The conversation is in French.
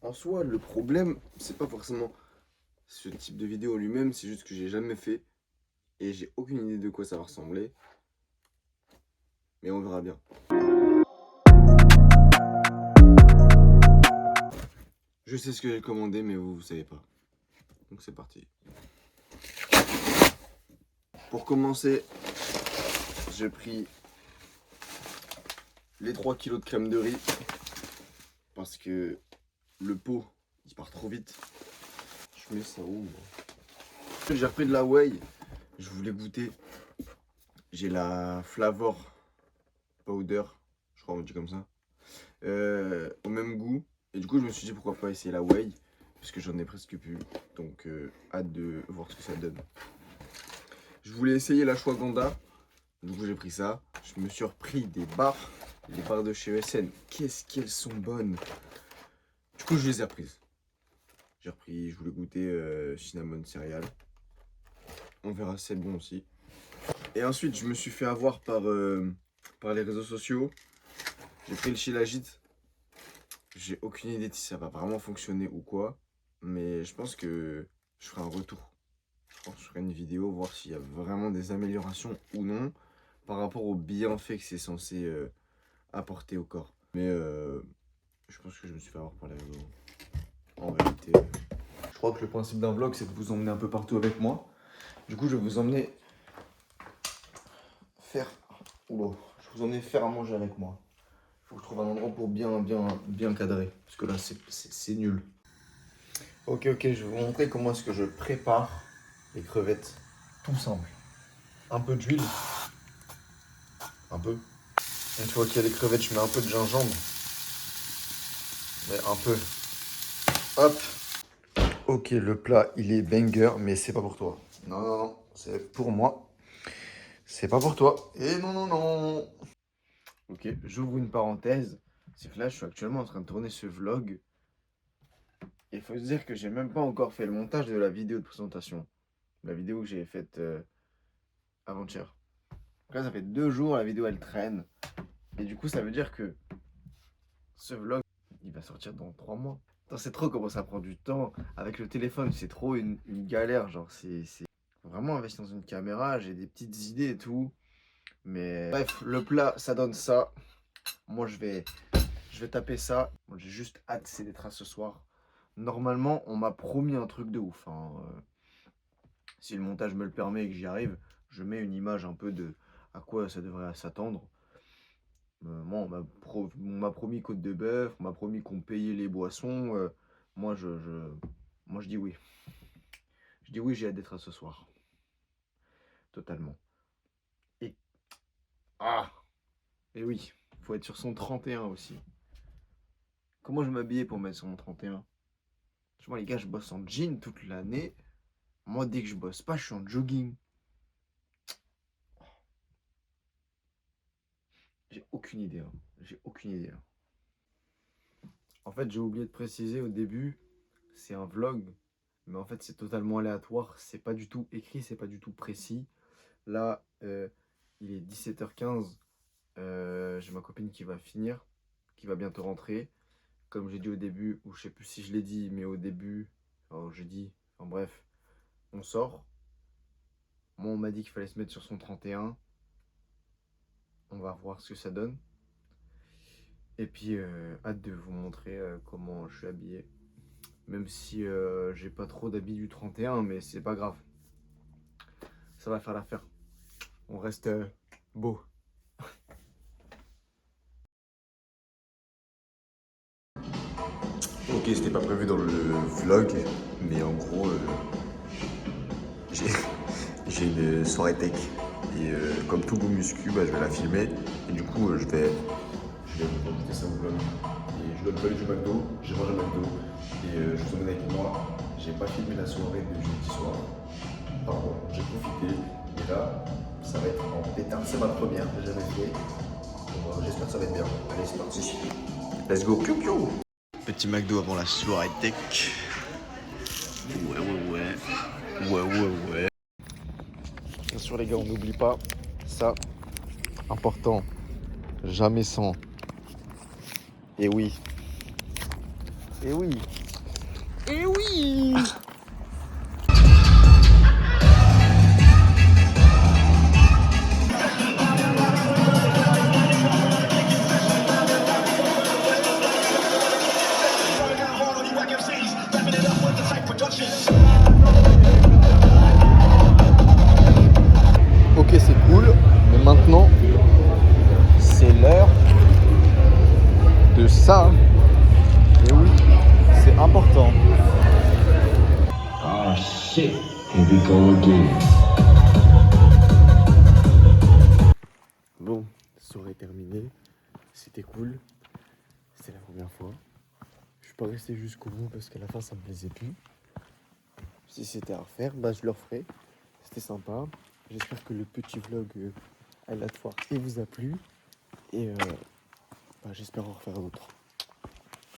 En soi, le problème, c'est pas forcément ce type de vidéo en lui-même, c'est juste que j'ai jamais fait et j'ai aucune idée de quoi ça va ressembler. Mais on verra bien. Je sais ce que j'ai commandé, mais vous savez pas. Donc c'est parti. Pour commencer, j'ai pris les 3 kilos de crème de riz parce que le pot, il part trop vite. Je mets ça où, moi? J'ai repris de la whey. Je voulais goûter. J'ai la Flavor Powder, je crois on dit comme ça, au même goût. Et du coup, je me suis dit pourquoi pas essayer la whey, parce que j'en ai presque plus. Donc, hâte de voir ce que ça donne. Je voulais essayer la Ashwagandha. Du coup, j'ai pris ça. Je me suis repris des barres, les barres de chez ESN. Qu'est-ce qu'elles sont bonnes! Du coup, je les ai reprises. J'ai repris, je voulais goûter cinnamon céréales. On verra si c'est bon aussi. Et ensuite, je me suis fait avoir par les réseaux sociaux. J'ai pris le Shilajit. J'ai aucune idée si ça va vraiment fonctionner ou quoi. Mais je pense que je ferai un retour. Je pense que je ferai une vidéo, voir s'il y a vraiment des améliorations ou non. Par rapport aux bienfaits que c'est censé apporter au corps. Mais je pense que je me suis fait avoir par les réseaux. En réalité. Je crois que le principe d'un vlog, c'est de vous emmener un peu partout avec moi. Du coup, je vais vous emmener faire... Oula, je vais vous emmener faire à manger avec moi. Faut que je trouve un endroit pour bien cadrer. Parce que là, c'est nul. Ok, je vais vous montrer comment est-ce que je prépare les crevettes. Tout simple. Un peu d'huile. Un peu. Une fois qu'il y a les crevettes, je mets un peu de gingembre. Mais un peu. Hop. Ok, le plat, il est banger, mais c'est pas pour toi. Non, c'est pour moi. C'est pas pour toi. Et non. Ok, j'ouvre une parenthèse. C'est que là, je suis actuellement en train de tourner ce vlog. Il faut se dire que j'ai même pas encore fait le montage de la vidéo de présentation. La vidéo que j'ai faite avant-hier. Là, ça fait 2 jours, la vidéo elle traîne. Et du coup, ça veut dire que ce vlog, il va sortir dans 3 mois. Putain, c'est trop comment ça prend du temps. Avec le téléphone, c'est trop une galère. Genre, c'est vraiment investi dans une caméra. J'ai des petites idées et tout. Mais bref, le plat, ça donne ça. Moi, je vais taper ça. Moi, j'ai juste hâte c'est d'être à ce soir. Normalement, on m'a promis un truc de ouf, hein. Si le montage me le permet et que j'y arrive, je mets une image un peu de à quoi ça devrait s'attendre. Moi, on m'a promis côte de bœuf, on m'a promis qu'on payait les boissons. Moi, moi, je dis oui. Je dis oui, j'ai hâte d'être à ce soir. Totalement. Et ah, et oui, faut être sur son 31 aussi. Comment je m'habillais pour mettre sur mon 31? Moi, les gars, je bosse en jean toute l'année. Moi, dès que je bosse pas, je suis en jogging. J'ai aucune idée, hein. J'ai aucune idée, hein. En fait, j'ai oublié de préciser au début, c'est un vlog, mais en fait, c'est totalement aléatoire. C'est pas du tout écrit, c'est pas du tout précis. Là, il est 17h15. J'ai ma copine qui va finir, qui va bientôt rentrer. Comme j'ai dit au début, ou je sais plus si je l'ai dit, mais au début, enfin, j'ai dit, enfin bref, on sort. Moi, on m'a dit qu'il fallait se mettre sur son 31. On va voir ce que ça donne. Et puis, hâte de vous montrer comment je suis habillé. Même si j'ai pas trop d'habits du 31, mais c'est pas grave. Ça va faire l'affaire. On reste beau. Ok, c'était pas prévu dans le vlog, mais en gros, j'ai une soirée tech. Et comme tout beau muscu, bah, je vais la filmer. Et du coup, je vais vous rajouter ça au vlog. Et je dois te parler du McDo. J'ai mangé McDo. Et je vous emmène avec moi. J'ai pas filmé la soirée de jeudi soir. Pardon, j'ai profité. Et là, ça va être en pétard. C'est ma première, j'ai jamais fait. J'espère que ça va être bien. Allez, c'est parti. Let's go. Piou piou. Petit McDo avant la soirée tech. Ouais. Bien sûr les gars, on n'oublie pas ça. Important. Jamais sans. Et oui. Et oui. Et oui. Ok, c'est cool, mais maintenant, c'est l'heure de ça. Et oui, c'est important. Ah shit, here we go again. Bon, soirée terminée. C'était cool. C'était la première fois. Je suis pas resté jusqu'au bout parce qu'à la fin ça me plaisait plus. Si c'était à refaire, bah je le referai. C'était sympa. J'espère que le petit vlog à la foire il vous a plu. Et bah, j'espère en refaire d'autres.